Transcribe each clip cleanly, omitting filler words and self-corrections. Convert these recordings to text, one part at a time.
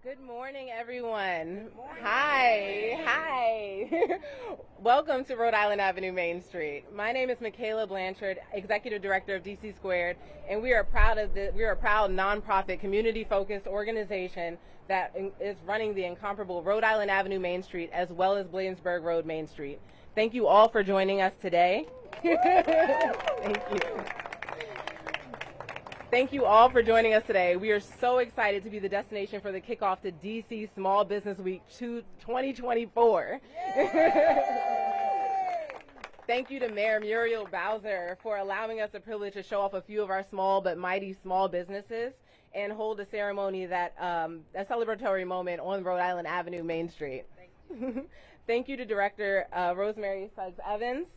Good morning, everyone. Good morning. Hi. Welcome to Rhode Island Avenue Main Street. My name is Michaela Blanchard, Executive Director of DC Squared, and we are a proud nonprofit, community-focused organization that is running the incomparable Rhode Island Avenue Main Street as well as Bladensburg Road Main Street. Thank you all for joining us today. Thank you. Thank you all for joining us today. We are so excited to be the destination for the kickoff to DC Small Business Week 2024. Thank you to Mayor Muriel Bowser for allowing us the privilege to show off a few of our small but mighty small businesses and hold a ceremony that a celebratory moment on Rhode Island Avenue Main Street. Thank you to Director Rosemary Suggs-Evans,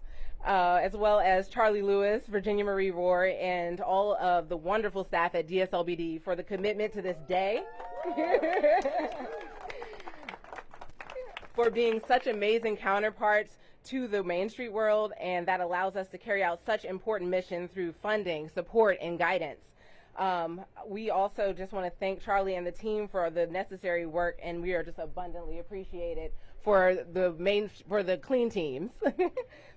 as well as Charlie Lewis, Virginia Marie Rohr, and all of the wonderful staff at DSLBD for the commitment to this day, for being such amazing counterparts to the Main Street world, and that allows us to carry out such important mission through funding, support, and guidance. We also just want to thank Charlie and the team for the necessary work, and we are just abundantly appreciated for the clean teams.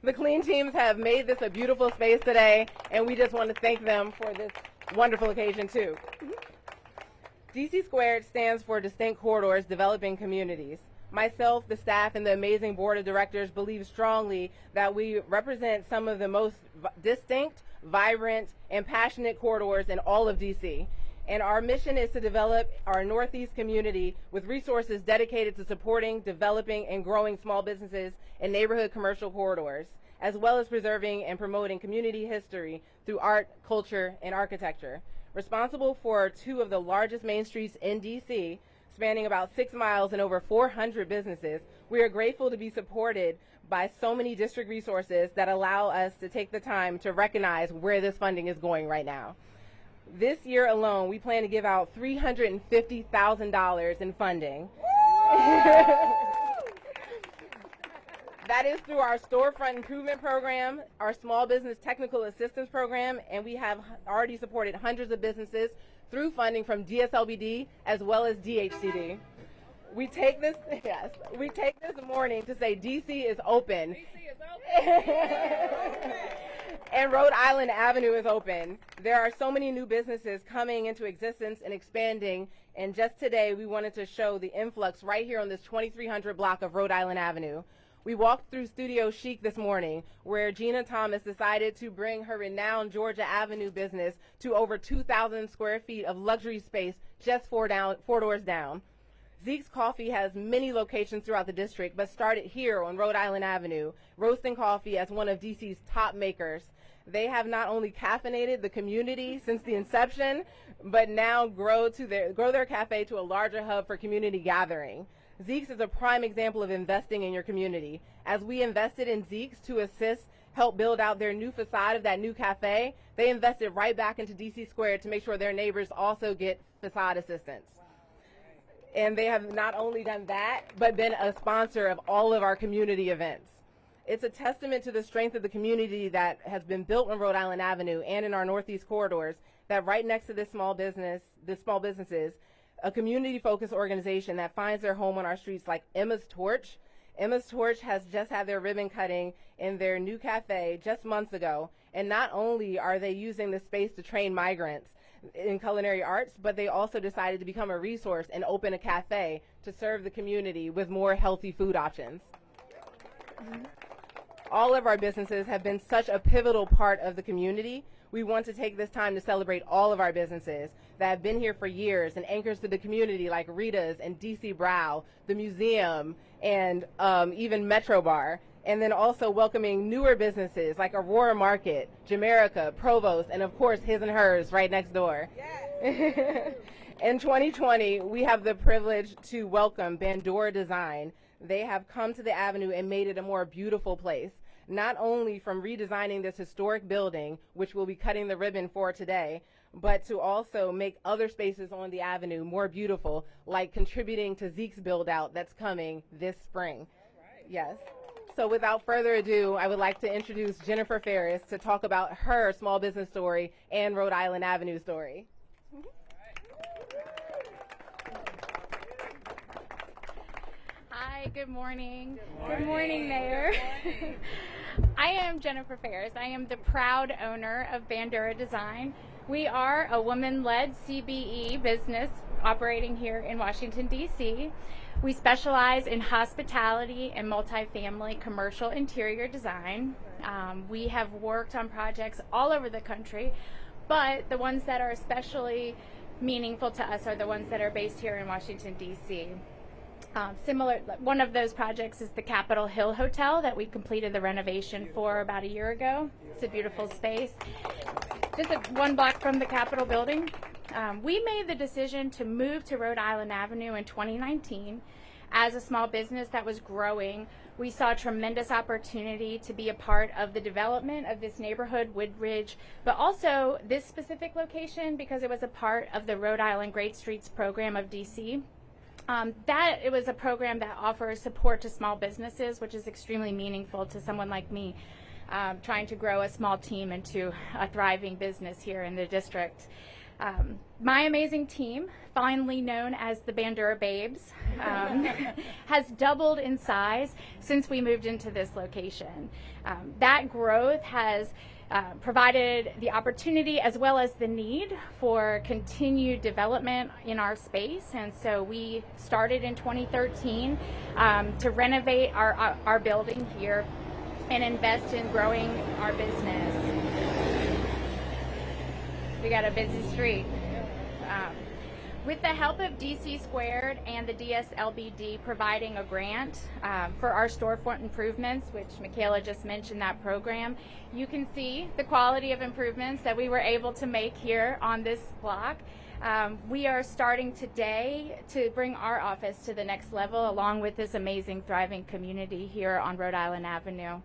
The clean teams have made this a beautiful space today, and we just want to thank them for this wonderful occasion too. DC Squared stands for Distinct Corridors Developing Communities. Myself, the staff, and the amazing board of directors believe strongly that we represent some of the most distinct, vibrant, and passionate corridors in all of DC. And our mission is to develop our Northeast community with resources dedicated to supporting, developing, and growing small businesses and neighborhood commercial corridors, as well as preserving and promoting community history through art, culture, and architecture. Responsible for two of the largest main streets in DC, spanning about 6 miles and over 400 businesses, we are grateful to be supported by so many district resources that allow us to take the time to recognize where this funding is going right now. This year alone, we plan to give out $350,000 in funding. That is through our storefront improvement program, our small business technical assistance program, and we have already supported hundreds of businesses through funding from DSLBD as well as DHCD. We take this morning to say DC is open. DC is open. And Rhode Island Avenue is open. There are so many new businesses coming into existence and expanding, and just today we wanted to show the influx right here on this 2300 block of Rhode Island Avenue. We walked through Studio Chic this morning, where Gina Thomas decided to bring her renowned Georgia Avenue business to over 2,000 square feet of luxury space just four doors down. Zeke's Coffee has many locations throughout the district, but started here on Rhode Island Avenue, roasting coffee as one of DC's top makers. They have not only caffeinated the community since the inception, but now grow their cafe to a larger hub for community gathering. Zeke's is a prime example of investing in your community. As we invested in Zeke's to help build out their new facade of that new cafe, they invested right back into DC Squared to make sure their neighbors also get facade assistance. And they have not only done that, but been a sponsor of all of our community events. It's a testament to the strength of the community that has been built on Rhode Island Avenue and in our Northeast corridors that right next to this small businesses, a community-focused organization that finds their home on our streets like Emma's Torch. Emma's Torch has just had their ribbon cutting in their new cafe just months ago. And not only are they using the space to train migrants in culinary arts, but they also decided to become a resource and open a cafe to serve the community with more healthy food options. All of our businesses have been such a pivotal part of the community. We want to take this time to celebrate all of our businesses that have been here for years and anchors to the community like Rita's and DC Brow, the museum, and even Metro Bar. And then also welcoming newer businesses like Aurora Market, Jamaica, Provost, and of course His and Hers right next door. Yes. In 2020, we have the privilege to welcome Bandora Design. They have come to the Avenue and made it a more beautiful place, not only from redesigning this historic building, which we'll be cutting the ribbon for today, but to also make other spaces on the Avenue more beautiful, like contributing to Zeke's build-out that's coming this spring. Right. Yes. So without further ado, I would like to introduce Jennifer Ferris to talk about her small business story and Rhode Island Avenue story. Hi, good morning. Good morning, Mayor. Good morning. I am Jennifer Ferris. I am the proud owner of Bandura Design. We are a woman-led CBE business operating here in Washington, D.C. We specialize in hospitality and multifamily commercial interior design. We have worked on projects all over the country, but the ones that are especially meaningful to us are the ones that are based here in Washington, D.C. One of those projects is the Capitol Hill Hotel that we completed the renovation for about a year ago. It's a beautiful space. Just one block from the Capitol building. We made the decision to move to Rhode Island Avenue in 2019. As a small business that was growing, we saw tremendous opportunity to be a part of the development of this neighborhood, Woodridge, but also this specific location because it was a part of the Rhode Island Great Streets program of DC. It was a program that offers support to small businesses, which is extremely meaningful to someone like me trying to grow a small team into a thriving business here in the district. My amazing team, fondly known as the Bandura Babes, has doubled in size since we moved into this location. That growth has provided the opportunity as well as the need for continued development in our space, and so we started in 2013 to renovate our building here and invest in growing our business. We got a busy street. With the help of DC Squared and the DSLBD providing a grant for our storefront improvements, which Michaela just mentioned that program, you can see the quality of improvements that we were able to make here on this block. We are starting today to bring our office to the next level along with this amazing thriving community here on Rhode Island Avenue.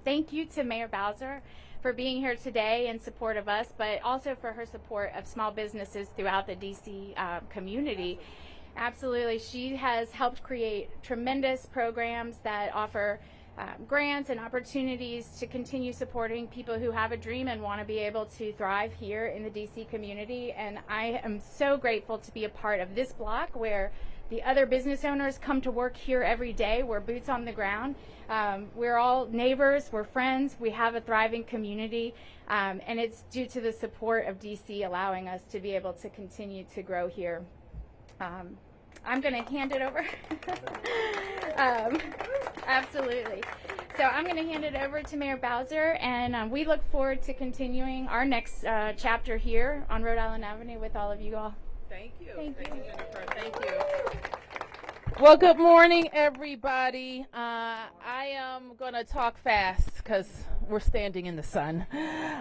Thank you to Mayor Bowser for being here today in support of us, but also for her support of small businesses throughout the DC community. Absolutely, she has helped create tremendous programs that offer grants and opportunities to continue supporting people who have a dream and want to be able to thrive here in the DC community. And I am so grateful to be a part of this block where the other business owners come to work here every day. We're boots on the ground. We're all neighbors, we're friends, we have a thriving community, and it's due to the support of DC allowing us to be able to continue to grow here. I'm going to hand it over. Absolutely. So I'm going to hand it over to Mayor Bowser, and we look forward to continuing our next chapter here on Rhode Island Avenue with all of you all. Thank you. Thank you. Jennifer. Thank you. Well, good morning, everybody. I am going to talk fast because we're standing in the sun.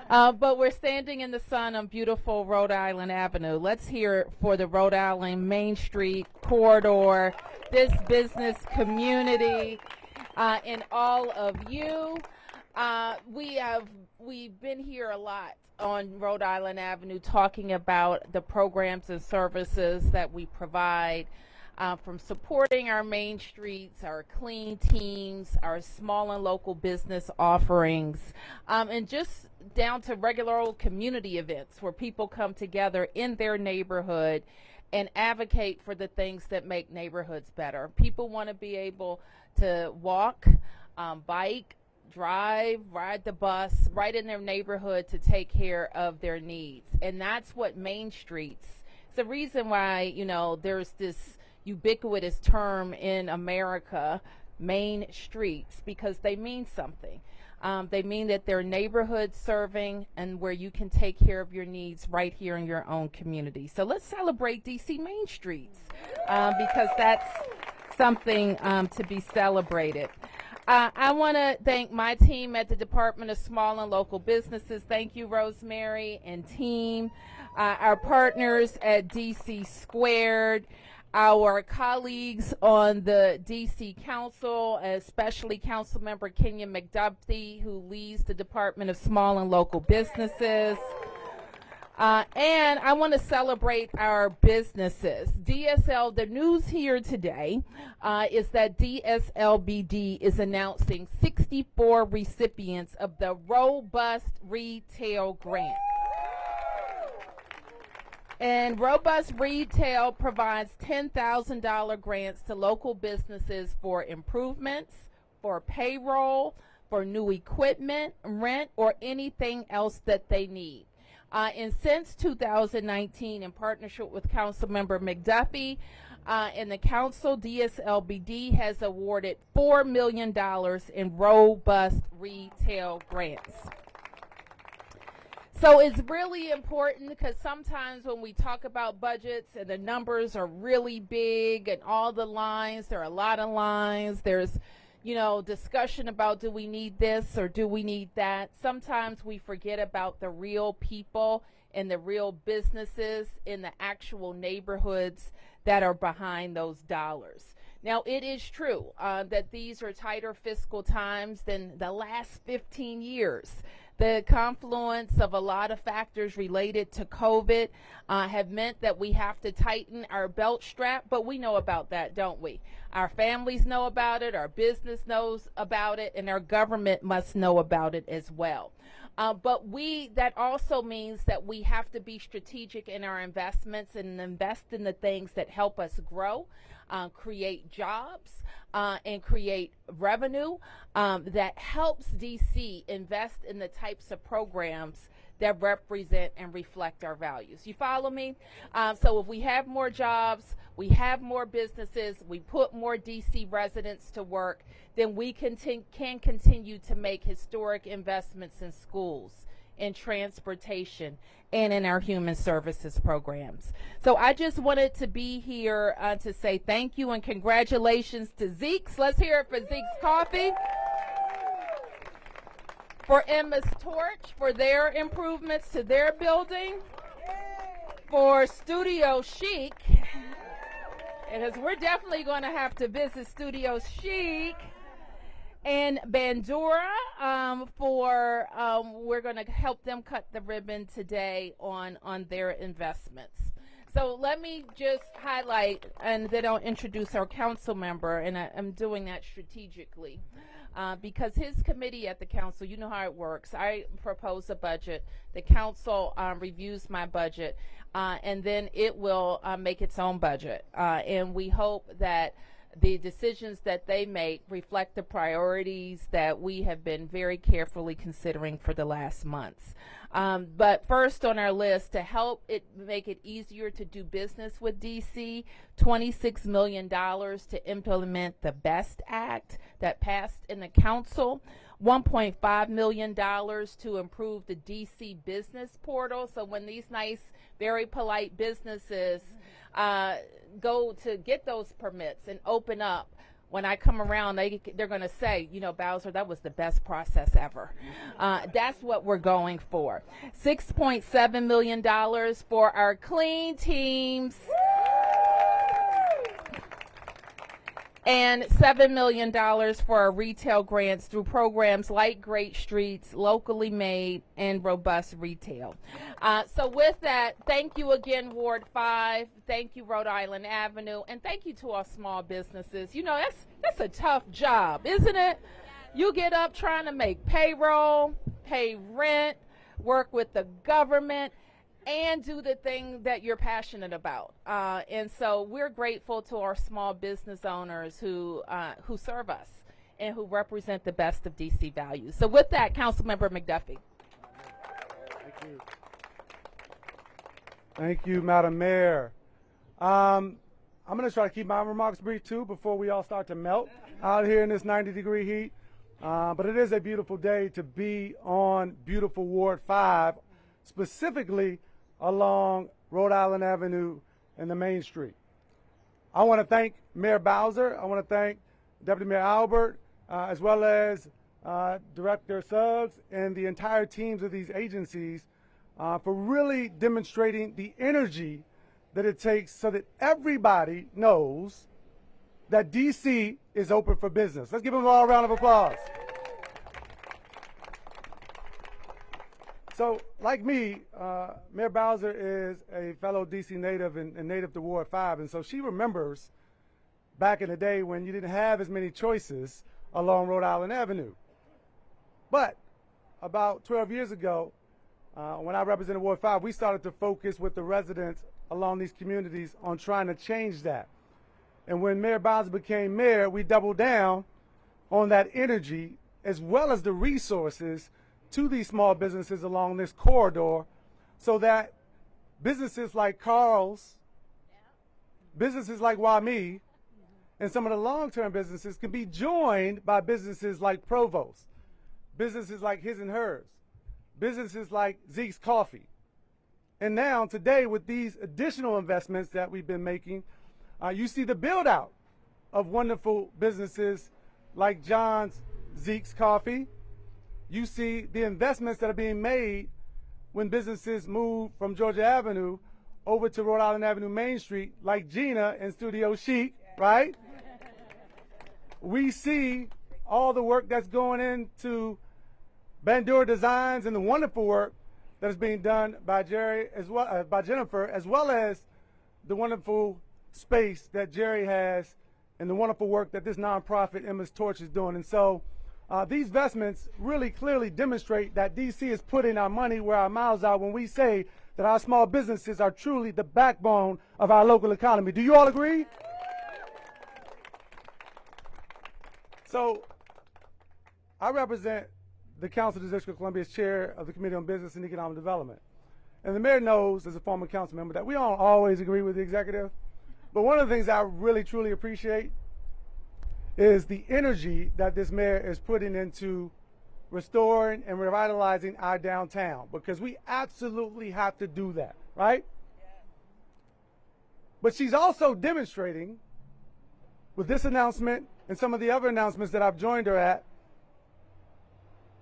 But we're standing in the sun on beautiful Rhode Island Avenue. Let's hear it for the Rhode Island Main Street corridor, this business community, and all of you. We've been here a lot on Rhode Island Avenue talking about the programs and services that we provide, from supporting our main streets, our clean teams, our small and local business offerings, and just down to regular old community events where people come together in their neighborhood and advocate for the things that make neighborhoods better. People want to be able to walk, bike, drive, ride the bus right in their neighborhood to take care of their needs. And that's what Main Streets, it's the reason why, there's this ubiquitous term in America, Main Streets, because they mean something. They mean that they're neighborhood serving and where you can take care of your needs right here in your own community. So let's celebrate DC Main Streets because that's something to be celebrated. I want to thank my team at the Department of Small and Local Businesses. Thank you, Rosemary and team. Our partners at DC Squared, our colleagues on the DC Council, especially Councilmember Kenya McDuffie, who leads the Department of Small and Local Businesses. And I want to celebrate our businesses. The news here today is that DSLBD is announcing 64 recipients of the Robust Retail Grant. And Robust Retail provides $10,000 grants to local businesses for improvements, for payroll, for new equipment, rent, or anything else that they need. And since 2019, in partnership with Councilmember McDuffie and the council, DSLBD has awarded $4 million in Robust Retail grants. So it's really important because sometimes when we talk about budgets and the numbers are really big and all the lines, there are a lot of lines, there's, you know, discussion about do we need this or do we need that. Sometimes we forget about the real people and the real businesses in the actual neighborhoods that are behind those dollars. Now, it is true that these are tighter fiscal times than the last 15 years. The confluence of a lot of factors related to COVID have meant that we have to tighten our belt strap, but we know about that, don't we? Our families know about it, our business knows about it, and our government must know about it as well. But that also means that we have to be strategic in our investments and invest in the things that help us grow, create jobs, and create revenue that helps DC invest in the types of programs that represent and reflect our values. You follow me? So if we have more jobs, we have more businesses, we put more DC residents to work, then we can continue to make historic investments in schools, in transportation, and in our human services programs. So I just wanted to be here to say thank you and congratulations to Zeke's. Let's hear it for Zeke's Coffee. For Emma's Torch, for their improvements to their building. For Studio Chic, because we're definitely going to have to visit Studio Chic. And Bandura we're going to help them cut the ribbon today on their investments. So let me just highlight, and then I'll introduce our council member, and I'm doing that strategically because his committee at the council, you know how it works. I propose a budget, the council reviews my budget, and then it will make its own budget. And we hope that the decisions that they make reflect the priorities that we have been very carefully considering for the last months. But first on our list, to help make it easier to do business with DC, $26 million to implement the BEST Act that passed in the council, $1.5 million to improve the DC business portal. So when these nice, very polite businesses go to get those permits and open up, when I come around, they're going to say, you know, Bowser, that was the best process ever. That's what we're going for. $6.7 million for our clean teams. And $7 million for our retail grants through programs like Great Streets, Locally Made, and Robust Retail. So with that, thank you again, Ward 5. Thank you, Rhode Island Avenue. And thank you to our small businesses. You know, that's a tough job, isn't it? You get up trying to make payroll, pay rent, work with the government, and do the thing that you're passionate about. And so we're grateful to our small business owners who serve us and who represent the best of DC values. So with that, Councilmember McDuffie. Thank you. Thank you, Madam Mayor. I'm going to try to keep my remarks brief too before we all start to melt out here in this 90-degree heat. But it is a beautiful day to be on beautiful Ward 5, specifically along Rhode Island Avenue and the Main Street. I want to thank Mayor Bowser. I want to thank Deputy Mayor Albert, as well as Director Suggs and the entire teams of these agencies for really demonstrating the energy that it takes so that everybody knows that DC is open for business. Let's give them all a round of applause. So, like me, Mayor Bowser is a fellow DC native and native to Ward 5, and so she remembers back in the day when you didn't have as many choices along Rhode Island Avenue. But about 12 years ago, when I represented Ward 5, we started to focus with the residents along these communities on trying to change that. And when Mayor Bowser became mayor, we doubled down on that energy as well as the resources to these small businesses along this corridor so that businesses like Carl's, businesses like Wami, and some of the long-term businesses can be joined by businesses like Provost, businesses like His and Hers, businesses like Zeke's Coffee. And now, today, with these additional investments that we've been making, you see the build-out of wonderful businesses like John's Zeke's Coffee. You see the investments that are being made when businesses move from Georgia Avenue over to Rhode Island Avenue Main Street, like Gina and Studio Chic, right? We see all the work that's going into Bandura Designs and the wonderful work that is being done by Jerry as well, by Jennifer, as well as the wonderful space that Jerry has and the wonderful work that this nonprofit Emma's Torch is doing. And so these investments really clearly demonstrate that DC is putting our money where our mouths are when we say that our small businesses are truly the backbone of our local economy. Do you all agree? So I represent the Council of the District of Columbia's chair of the Committee on Business and Economic Development. And the mayor knows, as a former council member, that we don't always agree with the executive. But one of the things I really, truly appreciate is the energy that this mayor is putting into restoring and revitalizing our downtown, because we absolutely have to do that, right? Yeah. But she's also demonstrating with this announcement and some of the other announcements that I've joined her at,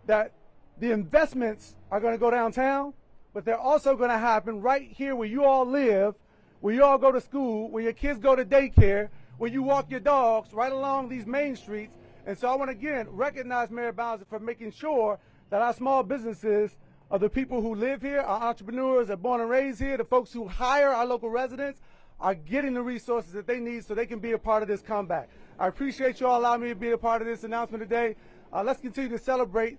that the investments are going to go downtown, but they're also going to happen right here where you all live, where you all go to school, where your kids go to daycare, where you walk your dogs, right along these main streets. And so I want to again recognize Mayor Bowser for making sure that our small businesses are the people who live here, our entrepreneurs are born and raised here, the folks who hire our local residents are getting the resources that they need so they can be a part of this comeback. I appreciate you all allowing me to be a part of this announcement today. Let's continue to celebrate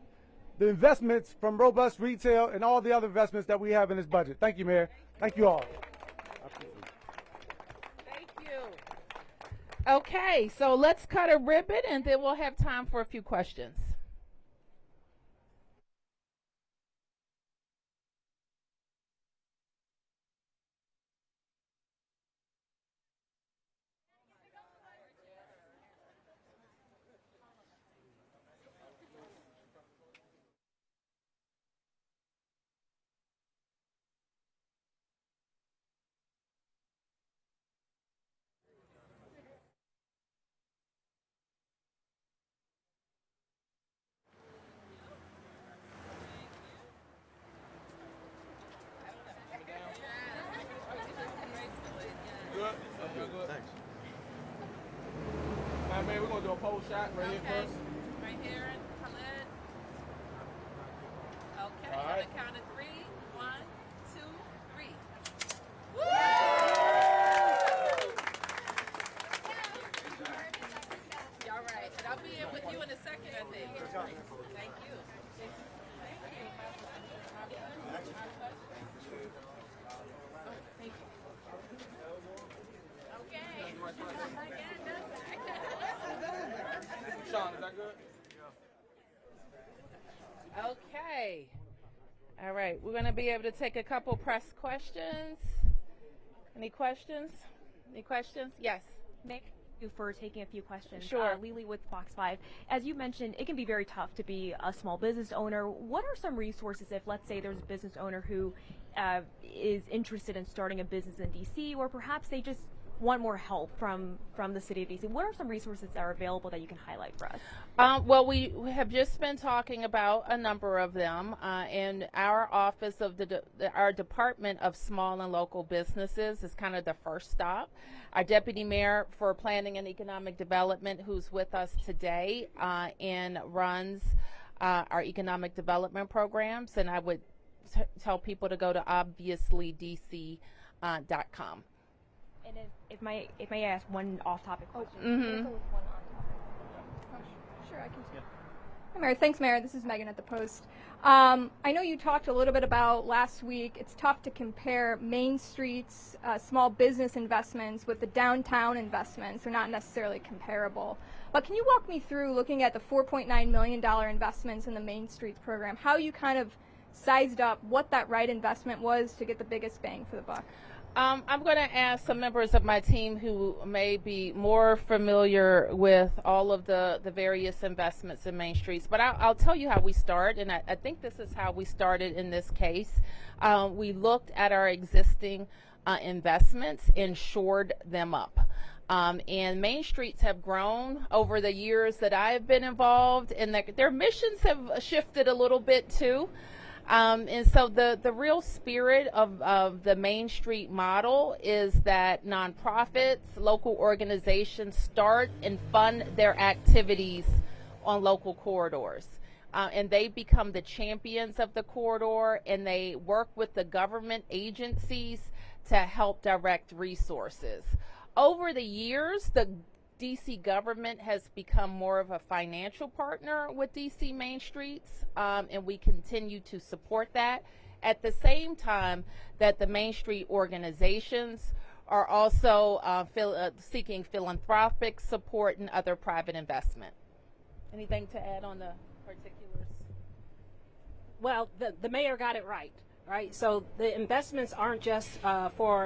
the investments from robust retail and all the other investments that we have in this budget. Thank you, Mayor. Thank you all. Thank you. Okay, so let's cut a ribbon and then we'll have time for a few questions. Good. Thanks. All right, man, we're going to do a pole shot right here first. Right here and come in. Okay, All on right. the count of 3. 1, 2, 3. Woo! Y'all right. And I'll be in with you in a second, I think. Thank you. Okay. Sean, is that good? Okay. All right, we're going to be able to take a couple press questions. Any questions? Any questions? Yes. Mick, thank you for taking a few questions. Sure. Lily with Fox 5. As you mentioned, it can be very tough to be a small business owner. What are some resources if, let's say, there's a business owner who is interested in starting a business in DC, or perhaps they just want more help from the city of DC? What are some resources that are available that you can highlight for us? Well, we have just been talking about a number of them in our office of our Department of Small and Local Businesses is kind of the first stop. Our Deputy Mayor for Planning and Economic Development, who's with us today and runs our economic development programs, and I would tell people to go to obviously.dc.gov. And if may I ask one off-topic question? Mm-hmm. Go with one on-topic. Sure, I can. Hi, Mayor. Thanks, Mayor. This is Megan at the Post. I know you talked a little bit about last week. It's tough to compare Main Street's small business investments with the downtown investments. They're not necessarily comparable. But can you walk me through, looking at the $4.9 million investments in the Main Streets program, how you kind of sized up what that right investment was to get the biggest bang for the buck? I'm going to ask some members of my team who may be more familiar with all of the various investments in Main Streets, but I'll tell you how we start, and I think this is how we started in this case. We looked at our existing investments and shored them up. And Main Streets have grown over the years that I have been involved, and their missions have shifted a little bit too. And so the real spirit of the Main Street model is that nonprofits, local organizations start and fund their activities on local corridors. And they become the champions of the corridor, and they work with the government agencies to help direct resources. Over the years, the DC government has become more of a financial partner with DC Main Streets, and we continue to support that. At the same time that the Main Street organizations are also seeking philanthropic support and other private investment. Anything to add on the particulars? Well, the mayor got it right. Right, so the investments aren't just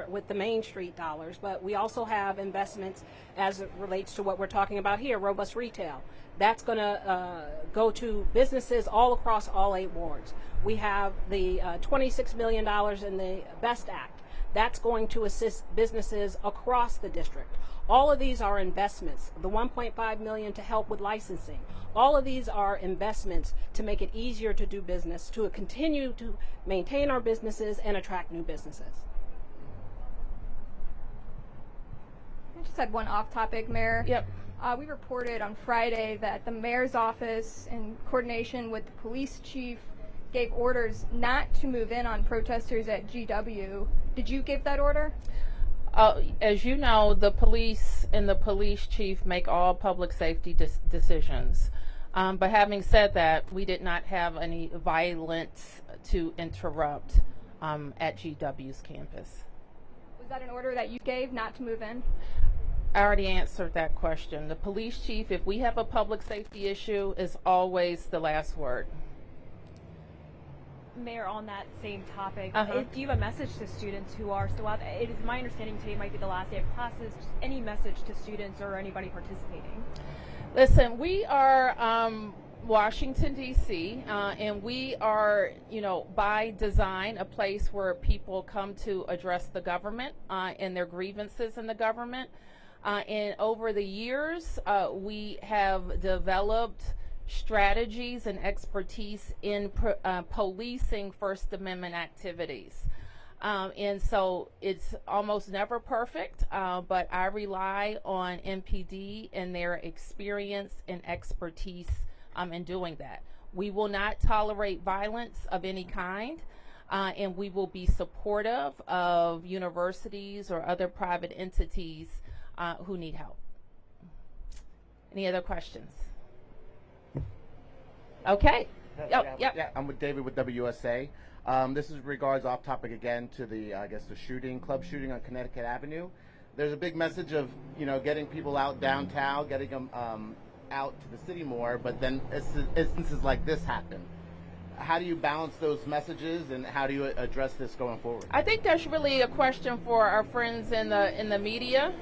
with the Main Street dollars, but we also have investments as it relates to what we're talking about here, robust retail. That's going to go to businesses all across all 8 wards. We have the $26 million in the BEST Act. That's going to assist businesses across the district. All of these are investments. The $1.5 million to help with licensing. All of these are investments to make it easier to do business, to continue to maintain our businesses and attract new businesses. I just had one off-topic, Mayor. Yep. We reported on Friday that the mayor's office, in coordination with the police chief, gave orders not to move in on protesters at GW. Did you give that order? As you know, the police and the police chief make all public safety decisions. But having said that, we did not have any violence to interrupt at GW's campus. Was that an order that you gave not to move in? I already answered that question. The police chief, if we have a public safety issue, is always the last word. Mayor, on that same topic, do you have a message to students who are still out there? It is my understanding today might be the last day of classes. Just any message to students or anybody participating? Listen, we are Washington, D.C., and we are, by design, a place where people come to address the government and their grievances in the government. And over the years, we have developed strategies and expertise in policing First Amendment activities. And so it's almost never perfect, but I rely on MPD and their experience and expertise in doing that. We will not tolerate violence of any kind, and we will be supportive of universities or other private entities who need help. Any other questions? Okay. Yeah, I'm with David with WSA. This is regards off topic again to the, the club shooting on Connecticut Avenue. There's a big message of, getting people out downtown, getting them out to the city more, but then instances like this happen. How do you balance those messages, and how do you address this going forward? I think that's really a question for our friends in the media.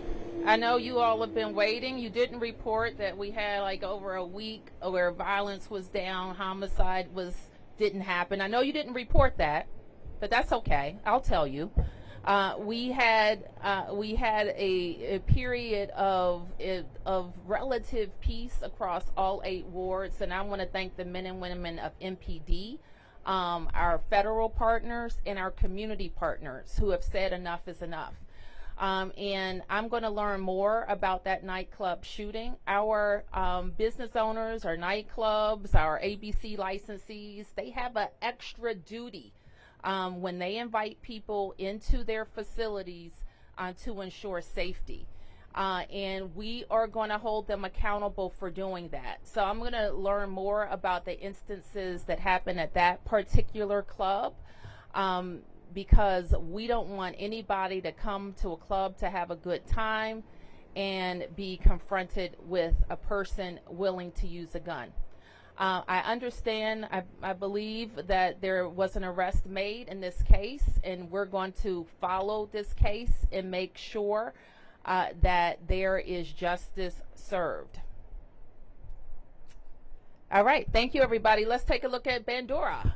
I know you all have been waiting. You didn't report that we had over a week where violence was down, homicide didn't happen. I know you didn't report that, but that's okay. I'll tell you. We had a period of relative peace across all 8 wards, and I want to thank the men and women of MPD, our federal partners, and our community partners who have said enough is enough. And I'm going to learn more about that nightclub shooting. Our business owners, our nightclubs, our ABC licensees, they have an extra duty when they invite people into their facilities to ensure safety. and we are going to hold them accountable for doing that. So I'm going to learn more about the instances that happen at that particular club, because we don't want anybody to come to a club to have a good time and be confronted with a person willing to use a gun. I understand, I believe that there was an arrest made in this case, and we're going to follow this case and make sure that there is justice served. All right, thank you, everybody. Let's take a look at Bandora.